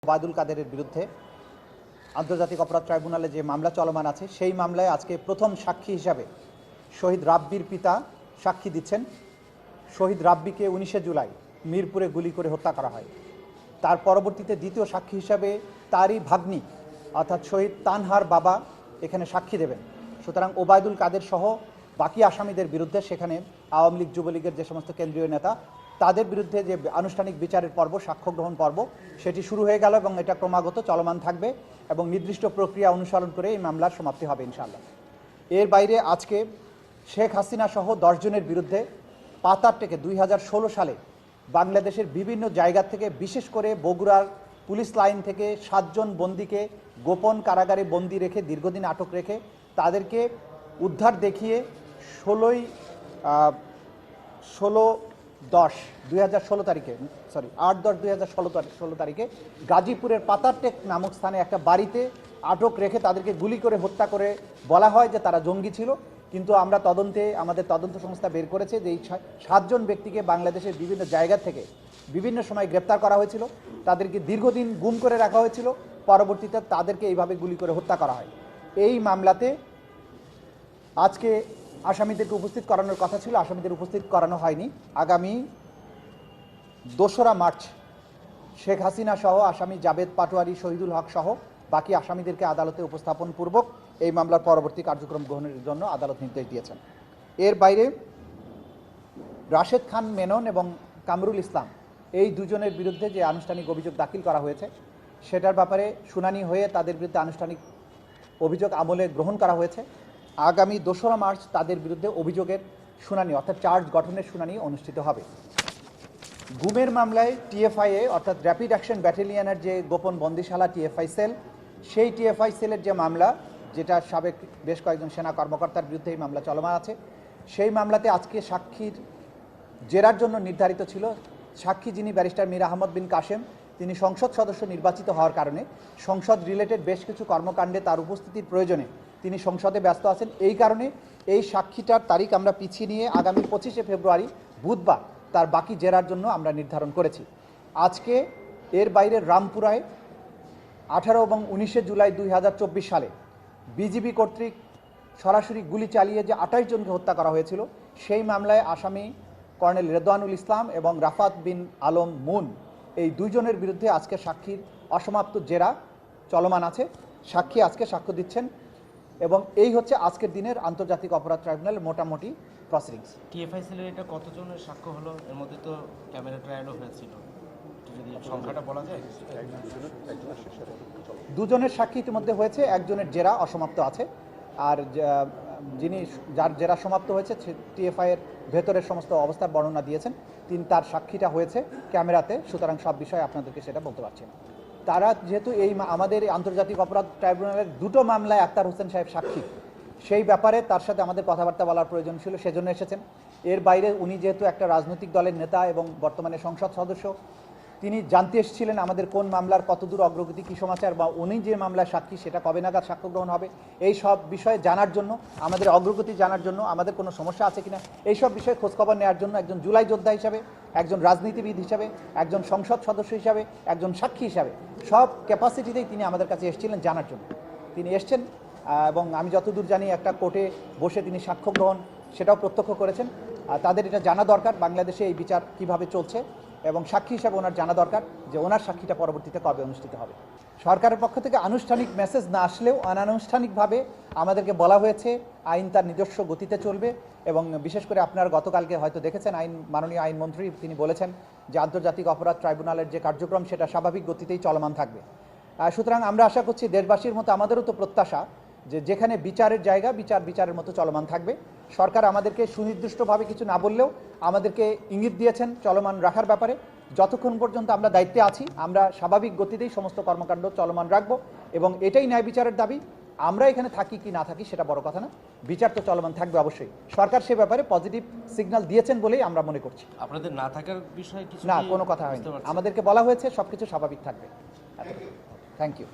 ওবায়দুল কাদেরের বিরুদ্ধে আন্তর্জাতিক অপরাধ ট্রাইব্যুনালে যে মামলা চলমান আছে সেই মামলায় আজকে প্রথম সাক্ষী হিসাবে শহীদ রাব্বির পিতা সাক্ষী দিচ্ছেন। শহীদ রাব্বিকে 19শে জুলাই মিরপুরে গুলি করে হত্যা করা হয়। তার পরবর্তীতে দ্বিতীয় সাক্ষী হিসাবে তারই ভাগ্নি অর্থাৎ শহীদ তানহার বাবা এখানে সাক্ষী দেবেন। সুতরাং ওবায়দুল কাদের সহ বাকি আসামিদের বিরুদ্ধে সেখানে আওয়ামী লীগ যুবলীগের যে সমস্ত কেন্দ্রীয় নেতা তাদের বিরুদ্ধে যে আনুষ্ঠানিক বিচারের পর্ব, সাক্ষ্য গ্রহণ পর্ব সেটি শুরু হয়ে গেল এবং এটা ক্রমাগত চলমান থাকবে এবং নির্দিষ্ট প্রক্রিয়া অনুসরণ করে এই মামলার সমাপ্তি হবে ইনশাআল্লাহ। এর বাইরে আজকে শেখ হাসিনা সহ 10 জনের বিরুদ্ধে পাতার টেকে 2016 সালে বাংলাদেশের বিভিন্ন জায়গা থেকে, বিশেষ করে বগুড়ার পুলিশ লাইন থেকে 7 জন বন্দীকে গোপন কারাগারে বন্দী রেখে দীর্ঘদিন আটক রেখে তাদেরকে উদ্ধার দেখিয়ে 8-10-2016 তারিখে গাজীপুরের পাতারটেক নামক স্থানে একটা বাড়িতে আটক রেখে তাদেরকে গুলি করে হত্যা করে বলা হয় যে তারা জঙ্গি ছিল। কিন্তু আমরা তদন্তে আমাদের তদন্ত সংস্থা বের করেছে যে এই 7 জন ব্যক্তিকে বাংলাদেশের বিভিন্ন জায়গা থেকে বিভিন্ন সময় গ্রেপ্তার করা হয়েছিল, তাদেরকে দীর্ঘদিন গুম করে রাখা হয়েছিল, পরবর্তীতে তাদেরকে এইভাবে গুলি করে হত্যা করা হয়। এই মামলাতে আজকে আসামিদেরকে উপস্থিত করানোর কথা ছিল, আসামিদের উপস্থিত করানো হয়নি। আগামী 2রা মার্চ শেখ হাসিনা সহ আসামি জাবেদ পাটোয়ারি, শহীদুল হক সহ বাকি আসামিদেরকে আদালতে উপস্থাপন পূর্বক এই মামলার পরবর্তী কার্যক্রম গ্রহণের জন্য আদালত নির্দেশ দিয়েছেন। এর বাইরে রাশেদ খান মেনন এবং কামরুল ইসলাম এই দুজনের বিরুদ্ধে যে আনুষ্ঠানিক অভিযোগ দাখিল করা হয়েছে সেটার ব্যাপারে শুনানি হয়ে তাদের বিরুদ্ধে আনুষ্ঠানিক অভিযোগ আমলে গ্রহণ করা হয়েছে। আগামী 2রা মার্চ তাদের বিরুদ্ধে অভিযোগের শুনানি অর্থাৎ চার্জ গঠনের শুনানি অনুষ্ঠিত হবে। গুমের মামলায় টিএফআইএ অর্থাৎ র্যাপিড অ্যাকশন ব্যাটালিয়নের যে গোপন বন্দিশালা টিএফআই সেল, সেই টিএফআই সেলের যে মামলা, যেটা সাবেক বেশ কয়েকজন সেনা কর্মকর্তার বিরুদ্ধে এই মামলা চলমান আছে, সেই মামলাতে আজকে সাক্ষীর জেরার জন্য নির্ধারিত ছিল সাক্ষী যিনি ব্যারিস্টার মীর আহমদ বিন কাশেম, তিনি সংসদ সদস্য নির্বাচিত হওয়ার কারণে সংসদ রিলেটেড বেশ কিছু কর্মকাণ্ডে তার উপস্থিতির প্রয়োজনে তিনি সংসদে ব্যস্ত আছেন। এই কারণে এই সাক্ষীটার তারিখ আমরা পিছিয়ে নিয়ে আগামী 25শে ফেব্রুয়ারি বুধবার তার বাকি জেরার জন্য আমরা নির্ধারণ করেছি। আজকে এর বাইরে রামপুরায় 18 এবং 19শে জুলাই 2024 সালে বিজিবি কর্তৃক সরাসরি গুলি চালিয়ে যে 28 জনকে হত্যা করা হয়েছিল সেই মামলায় আসামি কর্নেল রেদওয়ানুল ইসলাম এবং রাফাত বিন আলম মুন এই 2 জনের বিরুদ্ধে আজকে সাক্ষীর অসমাপ্ত জেরা চলমান আছে। সাক্ষী আজকে সাক্ষ্য দিচ্ছেন এবং এই হচ্ছে আজকের দিনের আন্তর্জাতিক অপরাধ ট্রাইব্যুনালের মোটামুটি প্রসিডিংস। টিএফআই সেলের এটা কতজনের সাক্ষ্য হলো? এর মধ্যে তো ক্যামেরা ট্রায়ালও হয়েছিল, যদি সংখ্যাটা বলা যায়। 2 জনের সাক্ষী ইতিমধ্যে হয়েছে, 1 জনের জেরা অসমাপ্ত আছে। আর যার জেরা সমাপ্ত হয়েছে টিএফআই এর ভেতরের সমস্ত অবস্থার বর্ণনা দিয়েছেন, তার সাক্ষীটা হয়েছে ক্যামেরাতে, সুতরাং সব বিষয়ে আপনাদেরকে সেটা বলতে পারছি না। তারা যেহেতু এই আমাদের আন্তর্জাতিক অপরাধ ট্রাইব্যুনালের 2টো মামলায় আক্তার হোসেন সাহেব সাক্ষী, সেই ব্যাপারে তার সাথে আমাদের কথাবার্তা বলার প্রয়োজন ছিল, সেজন্য এসেছেন। এর বাইরে উনি যেহেতু একটা রাজনৈতিক দলের নেতা এবং বর্তমানে সংসদ সদস্য, তিনি জানতে এসেছিলেন আমাদের কোন মামলার কতদূর অগ্রগতি, কী সমাচার, বা উনি যে মামলার সাক্ষী সেটা কবে নাগাদ সাক্ষ্য গ্রহণ হবে, এই সব বিষয়ে জানার জন্য, আমাদের অগ্রগতি জানার জন্য, আমাদের কোনো সমস্যা আছে কিনা এই সব বিষয়ে খোঁজখবর নেওয়ার জন্য একজন জুলাই যোদ্ধা হিসাবে, একজন রাজনীতিবিদ হিসাবে, একজন সংসদ সদস্য হিসাবে, একজন সাক্ষী হিসাবে সব ক্যাপাসিটিতেই তিনি আমাদের কাছে এসেছিলেন জানার জন্য। তিনি এসছেন এবং আমি যতদূর জানি একটা কোর্টে বসে তিনি সাক্ষ্য গ্রহণ সেটাও প্রত্যক্ষ করেছেন। তাদের এটা জানা দরকার বাংলাদেশে এই বিচার কিভাবে চলছে, এবং সাক্ষী হিসাবে ওনার জানা দরকার যে ওনার সাক্ষীটা পরবর্তীতে কবে অনুষ্ঠিত হবে। সরকারের পক্ষ থেকে আনুষ্ঠানিক মেসেজ না আসলেও অনানুষ্ঠানিকভাবে আমাদেরকে বলা হয়েছে আইন তার নিজস্ব গতিতে চলবে, এবং বিশেষ করে আপনারা গতকালকে হয়তো দেখেছেন মাননীয় আইনমন্ত্রী তিনি বলেছেন যে আন্তর্জাতিক অপরাধ ট্রাইব্যুনালের যে কার্যক্রম সেটা স্বাভাবিক গতিতেই চলমান থাকবে। সুতরাং আমরা আশা করছি দেশবাসীর মতো আমাদেরও তো প্রত্যাশা যে যেখানে বিচারের জায়গা বিচারের মতো চলমান থাকবে। সরকার আমাদেরকে সুনির্দিষ্টভাবে কিছু না বললেও আমাদেরকে ইঙ্গিত দিয়েছেন চলমান রাখার ব্যাপারে। যতক্ষণ পর্যন্ত আমরা দায়িত্বে আছি আমরা স্বাভাবিক গতিতেই সমস্ত কর্মকাণ্ড চলমান রাখবো, এবং এটাই ন্যায় বিচারের দাবি। আমরা এখানে থাকি কি না থাকি সেটা বড় কথা না, বিচার তো চলমান থাকবে অবশ্যই। সরকার সে ব্যাপারে পজিটিভ সিগন্যাল দিয়েছেন বলেই আমরা মনে করছি। আপনাদের না থাকার বিষয়ে কিছু না, কোনো কথা হয়নি, আমাদেরকে বলা হয়েছে সবকিছু স্বাভাবিক থাকবে। Thank you.